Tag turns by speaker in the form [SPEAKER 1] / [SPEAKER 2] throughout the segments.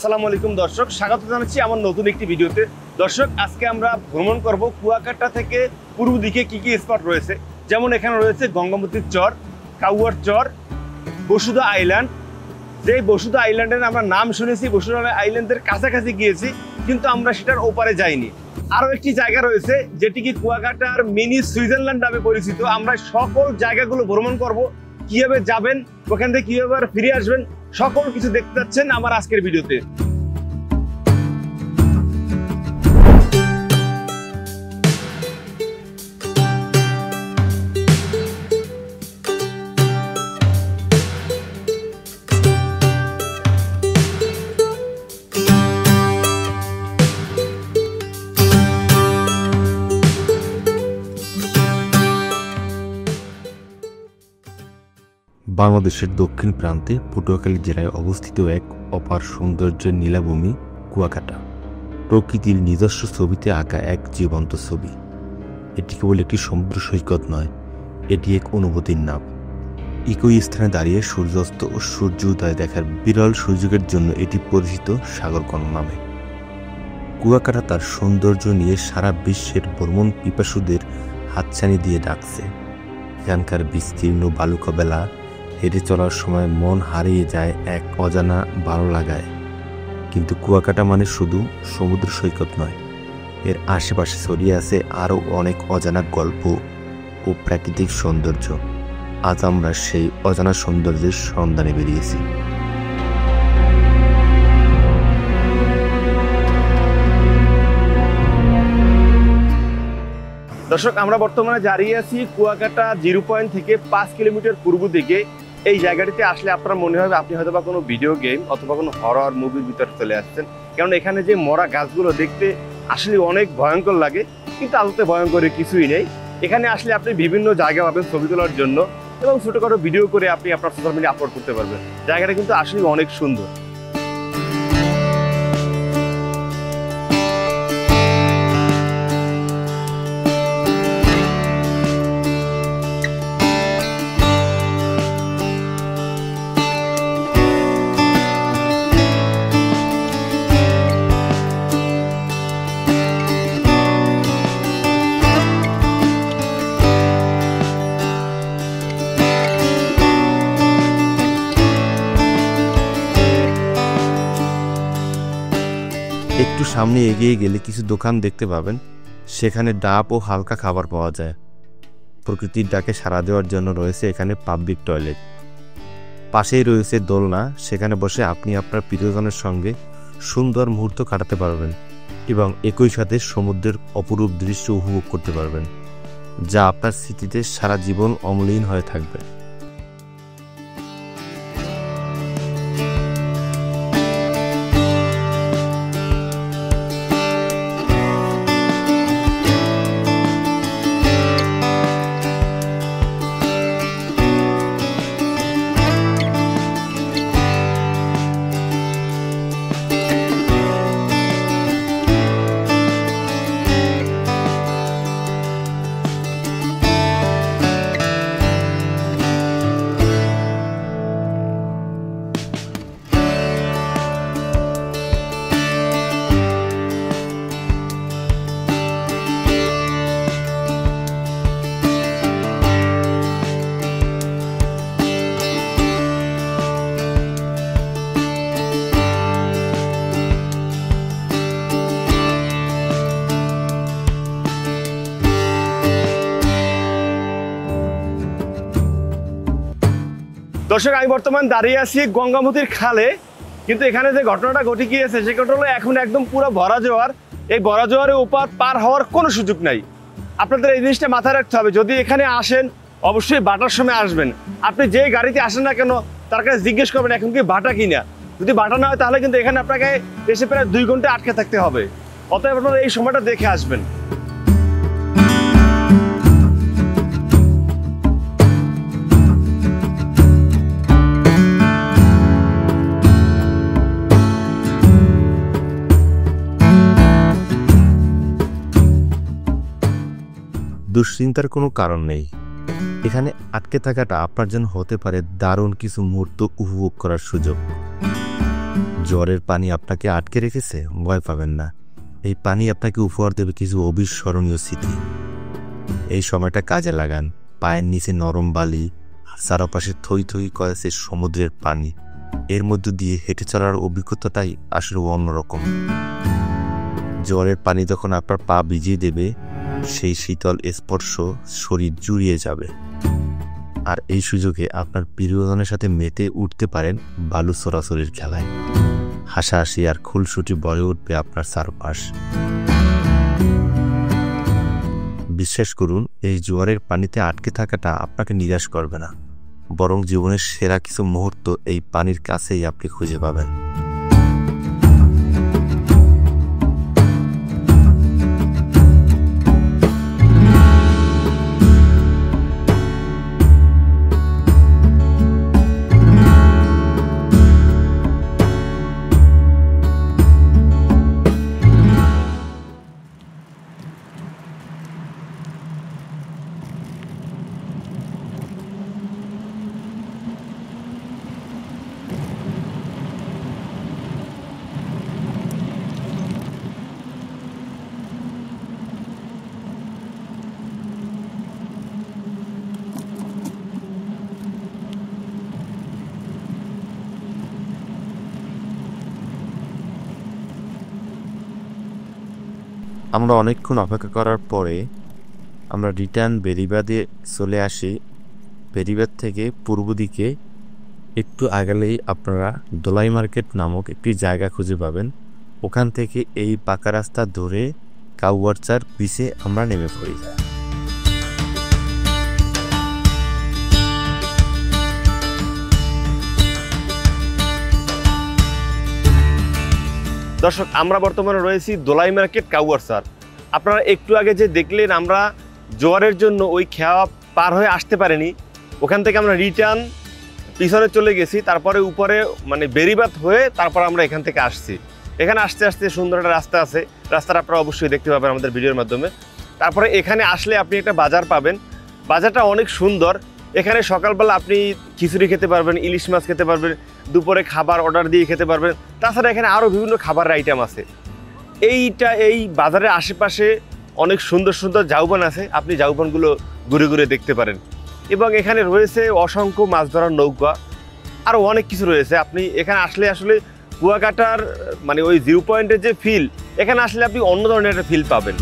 [SPEAKER 1] আসসালামু আলাইকুম দর্শক, স্বাগত জানাচ্ছি আমার নতুন একটি ভিডিওতে। দর্শক, আজকে আমরা ভ্রমণ করব কুয়াকাটা থেকে পূর্ব দিকে কি কি স্পট রয়েছে। যেমন এখানে রয়েছে গঙ্গামতির চর, কাউয়ার চর, বসুধা আইল্যান্ড। যে বসুধা আইল্যান্ডের আমরা নাম শুনেছি, বসুধা আইল্যান্ডের কাছাকাছি গিয়েছি, কিন্তু আমরা সেটার ওপারে যাইনি। আরও একটি জায়গা রয়েছে যেটি কি কুয়াকাটার মিনি সুইজারল্যান্ড নামে পরিচিত। আমরা সকল জায়গাগুলো ভ্রমণ করব, কিভাবে যাবেন, ওখান থেকে কিভাবে ফিরে আসবেন, সকল কিছু দেখতে যাচ্ছেন আমার আজকের ভিডিওতে।
[SPEAKER 2] বাংলাদেশের দক্ষিণ প্রান্তে পটুয়াখালী জেলায় অবস্থিত এক অপার সৌন্দর্যের নীলাভূমি কুয়াকাটা। প্রকৃতির নিজস্ব ছবিতে আঁকা এক জীবন্ত ছবি। এটি কেবল একটি সমুদ্র সৈকত নয়, এটি এক অনুভূতির নাম। একই স্থানে দাঁড়িয়ে সূর্যাস্ত ও সূর্যোদয় দেখার বিরল সুযোগের জন্য এটি পরিচিত সাগরকন্যা নামে। কুয়াকাটা তার সৌন্দর্য নিয়ে সারা বিশ্বের ভ্রমণ পিপাসুদের হাতছানি দিয়ে ডাকছে। এখানকার বিস্তীর্ণ বালুকা বেলা হেঁটে চলার সময় মন হারিয়ে যায় এক অজানা ভালো লাগায়। কিন্তু কুয়াকাটা মানে শুধু সমুদ্র সৈকত নয়, এর আশেপাশে ছড়িয়ে আছে আরও অনেক অজানা গল্প ও প্রাকৃতিক সৌন্দর্য। আজ আমরা সেই অজানা সৌন্দর্যের সন্ধানে বেরিয়েছি।
[SPEAKER 1] দর্শক, আমরা বর্তমানে দাঁড়িয়ে আছি কুয়াকাটা 0 পয়েন্ট থেকে 5 কিলোমিটার পূর্ব দিকে। এই জায়গাটিতে আসলে আপনার মনে হবে আপনি হয়তো বা কোনো ভিডিও গেম অথবা কোনো হরর মুভির ভিতরে চলে আসছেন, কারণ এখানে যে মরা গাছগুলো দেখতে আসলে অনেক ভয়ঙ্কর লাগে, কিন্তু আদতে ভয়ঙ্করের কিছুই নেই। এখানে আসলে আপনি বিভিন্ন জায়গা পাবেন ছবি তোলার জন্য, এবং ছোটোখাটো ভিডিও করে আপনি আপনার সোশ্যাল মিডিয়া আপলোড করতে পারবেন। জায়গাটা কিন্তু আসলে অনেক সুন্দর।
[SPEAKER 2] একটু সামনে এগিয়ে গেলে কিছু দোকান দেখতে পাবেন, সেখানে ডাব ও হালকা খাবার পাওয়া যায়। প্রকৃতির ডাকে সাড়া দেওয়ার জন্য রয়েছে এখানে পাবলিক টয়লেট। পাশেই রয়েছে দোলনা, সেখানে বসে আপনি আপনার প্রিয়জনের সঙ্গে সুন্দর মুহূর্ত কাটাতে পারবেন এবং একই সাথে সমুদ্রের অপরূপ দৃশ্য উপভোগ করতে পারবেন, যা আপনার স্মৃতিতে সারা জীবন অমলিন হয়ে থাকবে।
[SPEAKER 1] দর্শক, আমি বর্তমান দাঁড়িয়ে আছি গঙ্গামতির খালে, কিন্তু এখানে যে ঘটনাটা ঘটে গিয়েছে সে ঘটনা হলো এখন একদম পুরো ভরা জোয়ার। এই ভরা জোয়ারের উপর পার হওয়ার কোনো সুযোগ নাই। আপনাদের এই জিনিসটা মাথায় রাখতে হবে, যদি এখানে আসেন অবশ্যই বাটার সময় আসবেন। আপনি যে গাড়িতে আসেন না কেন তার কাছে জিজ্ঞেস করবেন এখন কি বাটা কিনা। যদি বাটা না হয় তাহলে কিন্তু এখানে আপনাকে এসে প্রায় 2 ঘন্টা আটকে থাকতে হবে। অতএব আপনারা এই সময়টা দেখে আসবেন।
[SPEAKER 2] দুশ্চিন্তার কোনো কারণ নেই। এখানে আটকে থাকাটা আপনার জন্য হতে পারে দারুণ কিছু মুহূর্ত উপভোগ করার সুযোগ। জোয়ারের পানি আপনাকে আটকে রেখেছে? ভয় পাবেন না, এই পানি আপনাকে উপহার দেবে কিছু অবিস্মরণীয় স্মৃতি। এই সময়টা কাজে লাগান। পায়ের নিচে নরম বালি, চারপাশে থই থই করেছে সমুদ্রের পানি, এর মধ্য দিয়ে হেঁটে চলার অভিজ্ঞতাটাই আসলে অন্যরকম। জোয়ারের পানি যখন আপনার পা ভিজিয়ে দেবে, সেই শীতল স্পর্শ শরীর জুড়িয়ে যাবে। আর এই সুযোগে আপনার প্রিয়জনের সাথে মেতে উঠতে পারেন বালু চোরাচুরির খেলায়। হাসাহাসি আর খুলসুটি বয়ে উঠবে আপনার চারপাশ। বিশ্বাস করুন, এই জোয়ারের পানিতে আটকে থাকাটা আপনাকে নিরাশ করবে না, বরং জীবনের সেরা কিছু মুহূর্ত এই পানির কাছেই আপনি খুঁজে পাবেন। আমরা অনেকক্ষণ অপেক্ষা করার পরে আমরা রিটার্ন বেরিবাদে চলে আসি। বেরিবাদ থেকে পূর্ব দিকে একটু আগালেই আপনারা দোলাই মার্কেট নামক একটি জায়গা খুঁজে পাবেন। ওখান থেকে এই পাকা রাস্তা ধরে কাউয়ারচার বিচে আমরা নেমে পড়ি।
[SPEAKER 1] দর্শক, আমরা বর্তমানে রয়েছি দোলাই মার্কেট কাউয়ারচার। আপনারা একটু আগে যে দেখলেন আমরা জোয়ারের জন্য ওই খেয়া পার হয়ে আসতে পারিনি, ওখান থেকে আমরা রিটার্ন পিছনে চলে গেছি, তারপরে উপরে মানে বেরিবাদ হয়ে তারপর আমরা এখান থেকে আসছি। এখানে আসতে আসতে সুন্দর একটা রাস্তা আছে, রাস্তাটা আপনারা অবশ্যই দেখতে পাবেন আমাদের ভিডিওর মাধ্যমে। তারপরে এখানে আসলে আপনি একটা বাজার পাবেন, বাজারটা অনেক সুন্দর। এখানে সকালবেলা আপনি খিচুড়ি খেতে পারবেন, ইলিশ মাছ খেতে পারবেন, দুপুরে খাবার অর্ডার দিয়ে খেতে পারবেন। তাছাড়া এখানে আরও বিভিন্ন খাবারের আইটেম আছে। এই বাজারের আশেপাশে অনেক সুন্দর সুন্দর ঝাউবন আছে, আপনি ঝাউবনগুলো ঘুরে ঘুরে দেখতে পারেন। এবং এখানে রয়েছে অসংখ্য মাছ ধরার নৌকা, আরও অনেক কিছু রয়েছে। আপনি এখানে আসলে আসলে কুয়াকাটার মানে ওই জিরো পয়েন্টের যে ফিল, এখানে আসলে আপনি অন্য ধরনের একটা ফিল পাবেন।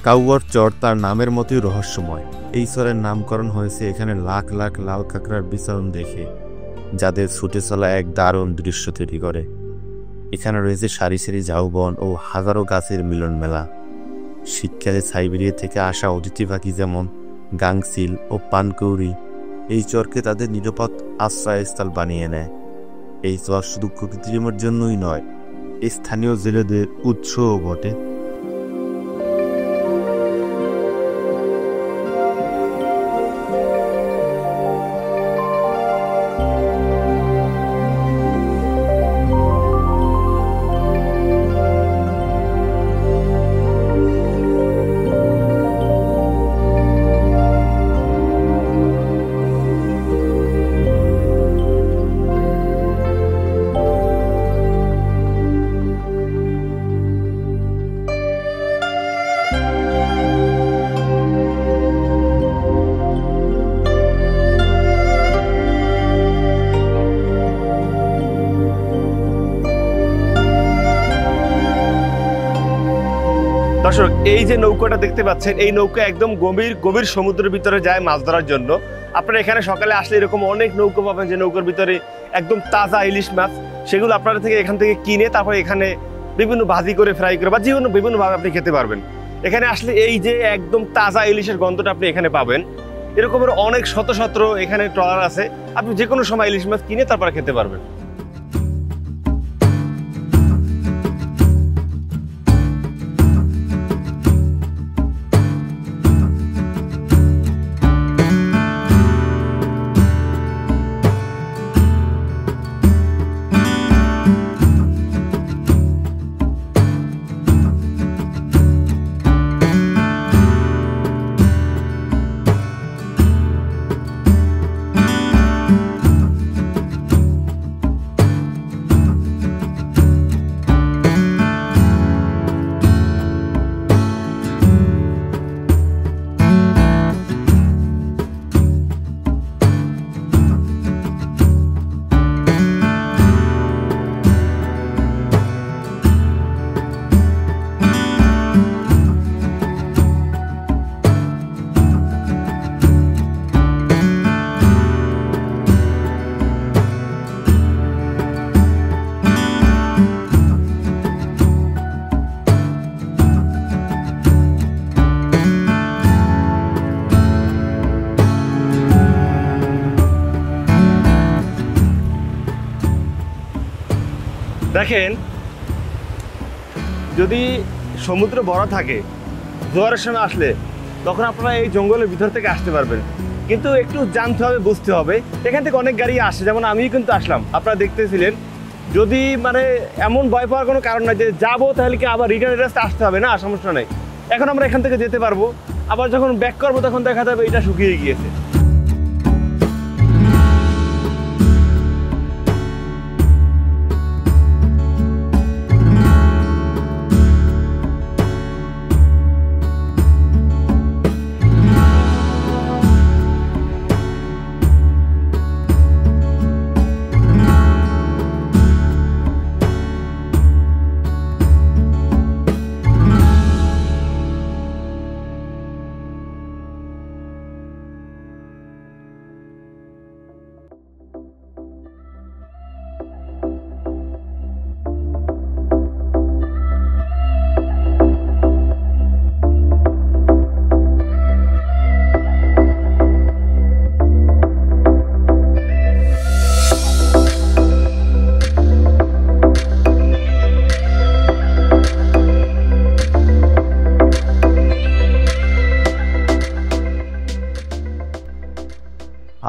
[SPEAKER 2] কাউয়ার চর তার নামের মতোই রহস্যময়। এই চরের নামকরণ হয়েছে এখানে লাখ লাখ লাল কাঁকড়ার বিচরণ দেখে, যাদের ছুটে চলা এক দারুণ দৃশ্য তৈরি করে। এখানে রয়েছে সারি সারি ঝাউবন ও হাজারো গাছের মিলন মেলা। শীতকালে সাইবেরিয়া থেকে আসা অতিথি পাখি যেমন গাংচিল ও পানকৌড়ি এই চরকে তাদের নিরাপদ আশ্রয়স্থল বানিয়ে নেয়। এই চর শুধু প্রকৃতির জন্যই নয়, স্থানীয় জেলেদের উৎসও বটে।
[SPEAKER 1] দর্শক, এই যে নৌকাটা দেখতে পাচ্ছেন, এই নৌকা একদম গভীর গভীর সমুদ্রের ভিতরে যায় মাছ ধরার জন্য। আপনারা এখানে সকালে আসলে এরকম অনেক নৌকা পাবেন যে নৌকার ভিতরে একদম তাজা ইলিশ মাছ, সেগুলো আপনারা এখান থেকে কিনে তারপরে এখানে বিভিন্ন ভাজি করে ফ্রাই করে বা বিভিন্নভাবে আপনি খেতে পারবেন। এখানে আসলে এই যে একদম তাজা ইলিশের গন্ধটা আপনি এখানে পাবেন। এরকমের অনেক শত শত এখানে ট্রলার আছে, আপনি যে কোনো সময় ইলিশ মাছ কিনে তারপরে খেতে পারবেন। দেখেন, যদি সমুদ্র ভরা থাকে, জোয়ারের সময় আসলে তখন আপনারা এই জঙ্গলের ভিতর থেকে আসতে পারবেন, কিন্তু একটু জানতে হবে, বুঝতে হবে। এখান থেকে অনেক গাড়ি আসে, যেমন আমিও কিন্তু আসলাম, আপনারা দেখতেছিলেন। যদি মানে এমন ভয় পাওয়ার কোনো কারণ নাই যে যাবো তাহলে কি আবার রিটার্ন রাস্তা আসতে হবে, না, সমস্যা নেই। এখন আমরা এখান থেকে যেতে পারবো, আবার যখন ব্যাক করবো তখন দেখা যাবে এটা শুকিয়ে গিয়েছে।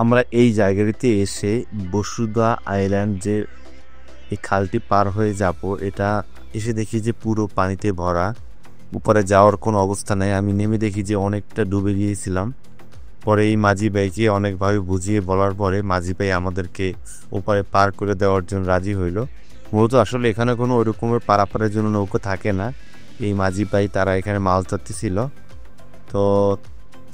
[SPEAKER 2] আমরা এই জায়গাটিতে এসে বসুধা আইল্যান্ড যে এই খালটি পার হয়ে যাব, এটা এসে দেখি যে পুরো পানিতে ভরা, উপরে যাওয়ার কোনো অবস্থা নেই। আমি নেমে দেখি যে অনেকটা ডুবে গিয়েছিলাম। পরে এই মাঝি ভাইকে অনেকভাবে বুঝিয়ে বলার পরে মাঝি ভাই আমাদেরকে ওপারে পার করে দেওয়ার জন্য রাজি হইল। মূলত আসলে এখানে কোনো ওই রকমের পারাপারের জন্য নৌকো থাকে না। এই মাঝি ভাই তারা এখানে মাছ ধরতেছিল, তো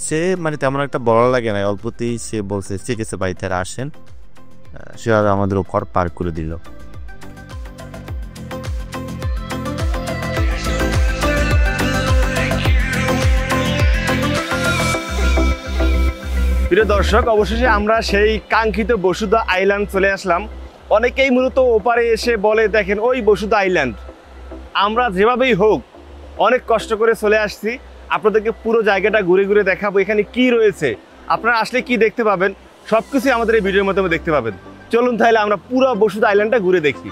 [SPEAKER 2] সে মানে তেমন একটা বড় লাগে না, অল্পতেই সে বলছে ঠিক আছে ভাই তারা আসেন, সে আর আমাদের ওপর পার করে দিল।
[SPEAKER 1] প্রিয় দর্শক, অবশেষে আমরা সেই কাঙ্ক্ষিত বসুধা আইল্যান্ড চলে আসলাম। অনেকেই মূলত ওপারে এসে বলে দেখেন ওই বসুধা আইল্যান্ড। আমরা যেভাবেই হোক অনেক কষ্ট করে চলে আসছি, আপনাদেরকে পুরো জায়গাটা ঘুরে ঘুরে দেখাবো, এখানে কি রয়েছে, আপনারা আসলে কি দেখতে পাবেন, সব কিছুই আমাদের এই ভিডিওর মাধ্যমে দেখতে পাবেন। চলুন তাহলে আমরা পুরো বসুধা আইল্যান্ডটা ঘুরে দেখি।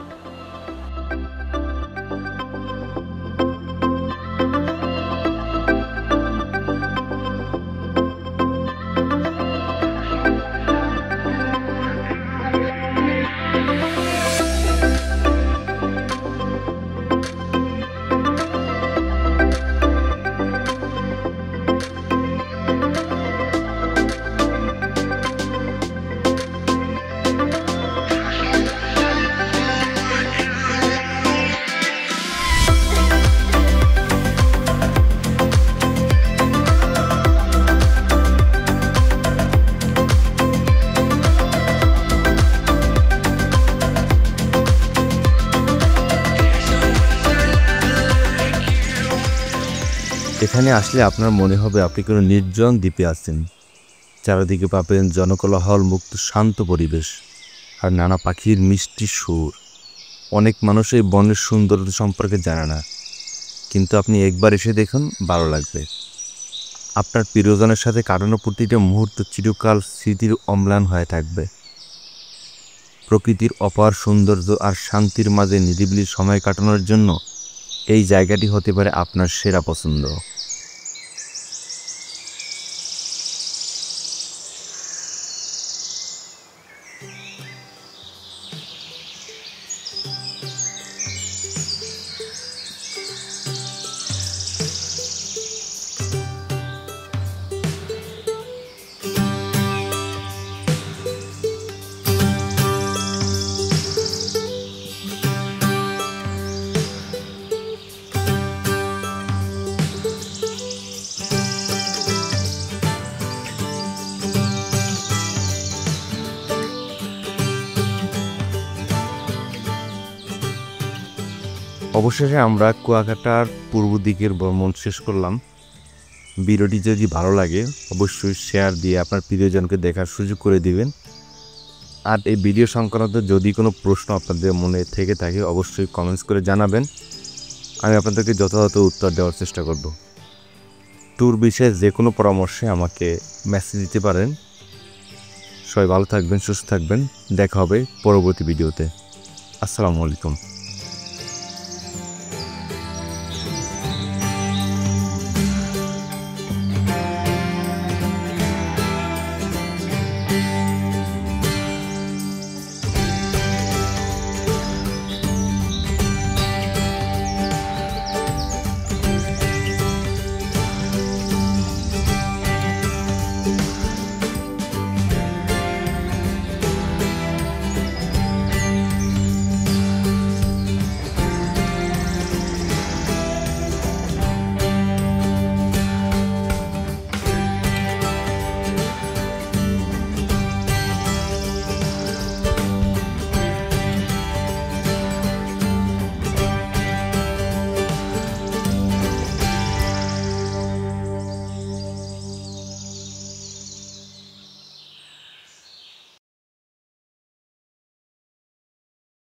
[SPEAKER 2] এখানে আসলে আপনার মনে হবে আপনি কোনো নির্জন দ্বীপে আছেন। চারিদিকে পাবেন জনকোলাহল মুক্ত শান্ত পরিবেশ আর নানা পাখির মিষ্টি সুর। অনেক মানুষ এই বনের সৌন্দর্য সম্পর্কে জানে না, কিন্তু আপনি একবার এসে দেখুন, ভালো লাগবে। আপনার প্রিয়জনের সাথে কাটানো প্রতিটা মুহূর্ত চিরকাল স্মৃতির অম্লান হয়ে থাকবে। প্রকৃতির অপার সৌন্দর্য আর শান্তির মাঝে নিরিবিলি সময় কাটানোর জন্য এই জায়গাটি হতে পারে আপনার সেরা পছন্দ। অবশেষে আমরা কুয়াকাটার পূর্ব দিকের ভ্রমণ শেষ করলাম। ভিডিওটি যদি ভালো লাগে অবশ্যই শেয়ার দিয়ে আপনার প্রিয়জনকে দেখার সুযোগ করে দিবেন। আর এই ভিডিও সংক্রান্ত যদি কোনো প্রশ্ন আপনাদের মনে থেকে থাকে অবশ্যই কমেন্টস করে জানাবেন, আমি আপনাদেরকে যথাযথ উত্তর দেওয়ার চেষ্টা করব। ট্যুর বিষয়ে যে কোনো পরামর্শে আমাকে মেসেজ দিতে পারেন। সবাই ভালো থাকবেন, সুস্থ থাকবেন, দেখা হবে পরবর্তী ভিডিওতে। আসসালামু আলাইকুম।